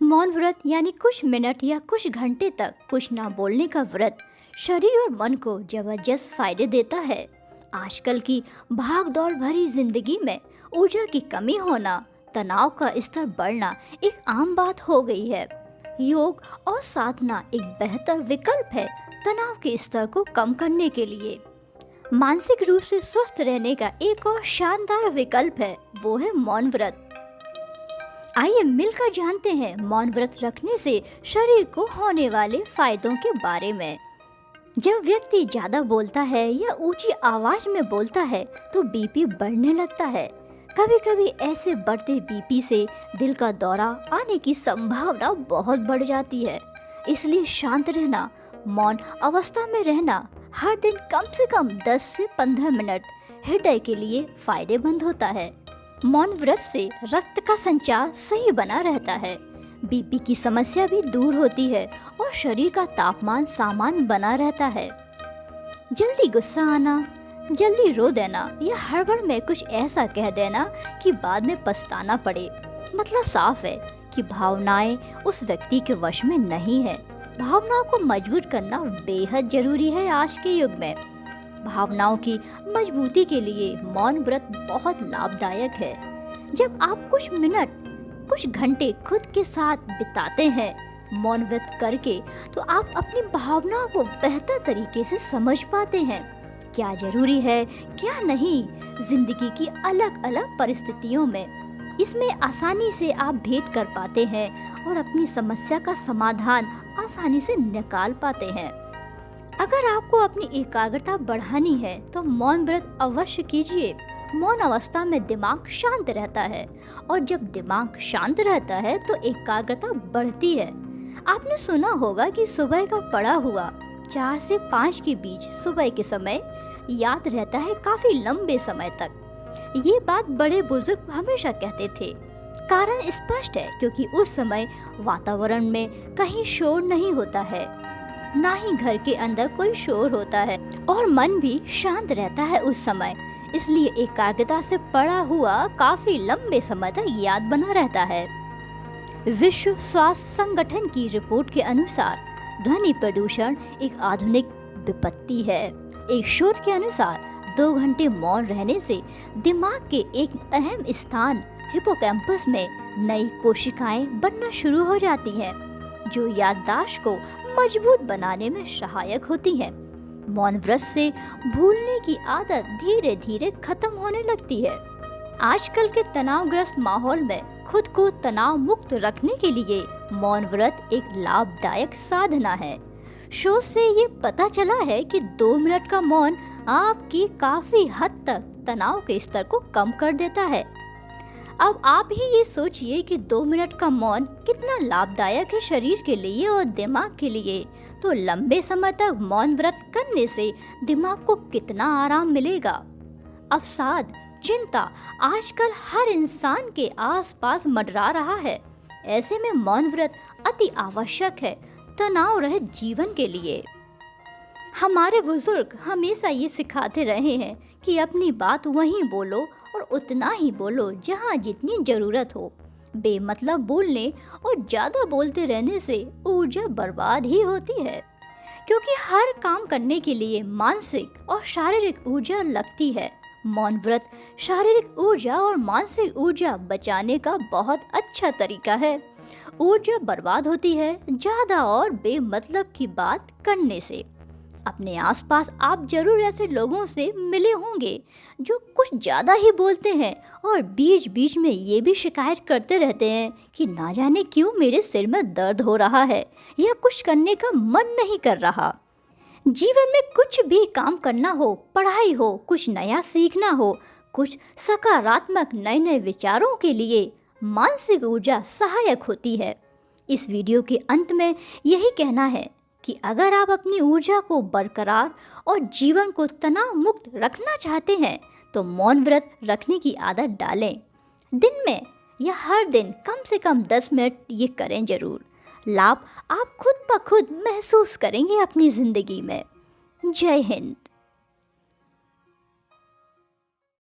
मौन व्रत यानी कुछ मिनट या कुछ घंटे तक कुछ ना बोलने का व्रत शरीर और मन को जबरदस्त फायदे देता है। आजकल की भाग दौड़ भरी जिंदगी में ऊर्जा की कमी होना, तनाव का स्तर बढ़ना एक आम बात हो गई है। योग और साधना एक बेहतर विकल्प है तनाव के स्तर को कम करने के लिए। मानसिक रूप से स्वस्थ रहने का एक और शानदार विकल्प है, वो है मौन व्रत। आइए मिलकर जानते हैं मौन व्रत रखने से शरीर को होने वाले फायदों के बारे में। जब व्यक्ति ज्यादा बोलता है या ऊंची आवाज में बोलता है तो बीपी बढ़ने लगता है। कभी कभी ऐसे बढ़ते बीपी से दिल का दौरा आने की संभावना बहुत बढ़ जाती है। इसलिए शांत रहना, मौन अवस्था में रहना हर दिन कम से कम 10 से 15 मिनट हृदय के लिए फायदेमंद होता है। मौन व्रत से रक्त का संचार सही बना रहता है, बीपी की समस्या भी दूर होती है और शरीर का तापमान सामान्य बना रहता है। जल्दी गुस्सा आना, जल्दी रो देना या हड़बड़ में कुछ ऐसा कह देना कि बाद में पछताना पड़े, मतलब साफ है कि भावनाएं उस व्यक्ति के वश में नहीं है। भावनाओं को मजबूत करना बेहद जरूरी है आज के युग में। भावनाओं की मजबूती के लिए मौन व्रत बहुत लाभदायक है। जब आप कुछ मिनट, कुछ घंटे खुद के साथ बिताते हैं मौन व्रत करके, तो आप अपनी भावनाओं को बेहतर तरीके से समझ पाते हैं। क्या जरूरी है, क्या नहीं, जिंदगी की अलग अलग परिस्थितियों में। इसमें आसानी से आप भेद कर पाते हैं और अपनी समस्या का समाधान आसानी से निकाल पाते हैं। अगर आपको अपनी एकाग्रता बढ़ानी है तो मौन व्रत अवश्य कीजिए। मौन अवस्था में दिमाग शांत रहता है और जब दिमाग शांत रहता है तो एकाग्रता बढ़ती है। आपने सुना होगा कि सुबह का पड़ा हुआ 4 से 5 के बीच सुबह के समय याद रहता है काफी लंबे समय तक। ये बात बड़े बुजुर्ग हमेशा कहते थे। कारण स्पष्ट है, क्योंकि उस समय वातावरण में कहीं शोर नहीं होता है, ना ही घर के अंदर कोई शोर होता है और मन भी शांत रहता है उस समय। इसलिए एकाग्रता से पड़ा हुआ काफी लंबे समय तक याद बना रहता है। विश्व स्वास्थ्य संगठन की रिपोर्ट के अनुसार ध्वनि प्रदूषण एक आधुनिक विपत्ति है। एक शोध के अनुसार 2 घंटे मौन रहने से दिमाग के एक अहम स्थान हिपोकैम्पस में नई कोशिकाएं बनना शुरू हो जाती हैं, जो याददाश्त को मजबूत बनाने में सहायक होती है। मौन व्रत से भूलने की आदत धीरे धीरे खत्म होने लगती है। आजकल के तनावग्रस्त माहौल में खुद को तनाव मुक्त रखने के लिए मौन व्रत एक लाभदायक साधना है। शोध से ये पता चला है कि 2 मिनट का मौन आपकी काफी हद तक तनाव के स्तर को कम कर देता है। अब आप ही ये सोचिए कि 2 मिनट का मौन कितना लाभदायक है शरीर के लिए और दिमाग के लिए। तो लंबे समय तक मौन व्रत करने से दिमाग को कितना आराम मिलेगा। अवसाद, चिंता आजकल हर इंसान के आसपास मंडरा रहा है। ऐसे में मौन व्रत अति आवश्यक है तनाव रहित जीवन के लिए। हमारे बुजुर्ग हमेशा ये सिखाते रहे हैं कि अपनी बात वहीं बोलो और उतना ही बोलो जहाँ जितनी जरूरत हो। बेमतलब बोलने और ज्यादा बोलते रहने से ऊर्जा बर्बाद ही होती है, क्योंकि हर काम करने के लिए मानसिक और शारीरिक ऊर्जा लगती है। मौन व्रत शारीरिक ऊर्जा और मानसिक ऊर्जा बचाने का बहुत अच्छा तरीका है। ऊर्जा बर्बाद होती है ज्यादा और बेमतलब की बात करने से। अपने आसपास आप जरूर ऐसे लोगों से मिले होंगे जो कुछ ज़्यादा ही बोलते हैं और बीच बीच में ये भी शिकायत करते रहते हैं कि ना जाने क्यों मेरे सिर में दर्द हो रहा है या कुछ करने का मन नहीं कर रहा। जीवन में कुछ भी काम करना हो, पढ़ाई हो, कुछ नया सीखना हो, कुछ सकारात्मक नए विचारों के लिए मानसिक ऊर्जा सहायक होती है। इस वीडियो के अंत में यही कहना है कि अगर आप अपनी ऊर्जा को बरकरार और जीवन को तनाव मुक्त रखना चाहते हैं तो मौन व्रत रखने की आदत डालें। दिन में या हर दिन कम से कम 10 मिनट ये करें जरूर। लाभ आप खुद ब खुद महसूस करेंगे अपनी जिंदगी में। जय हिंद।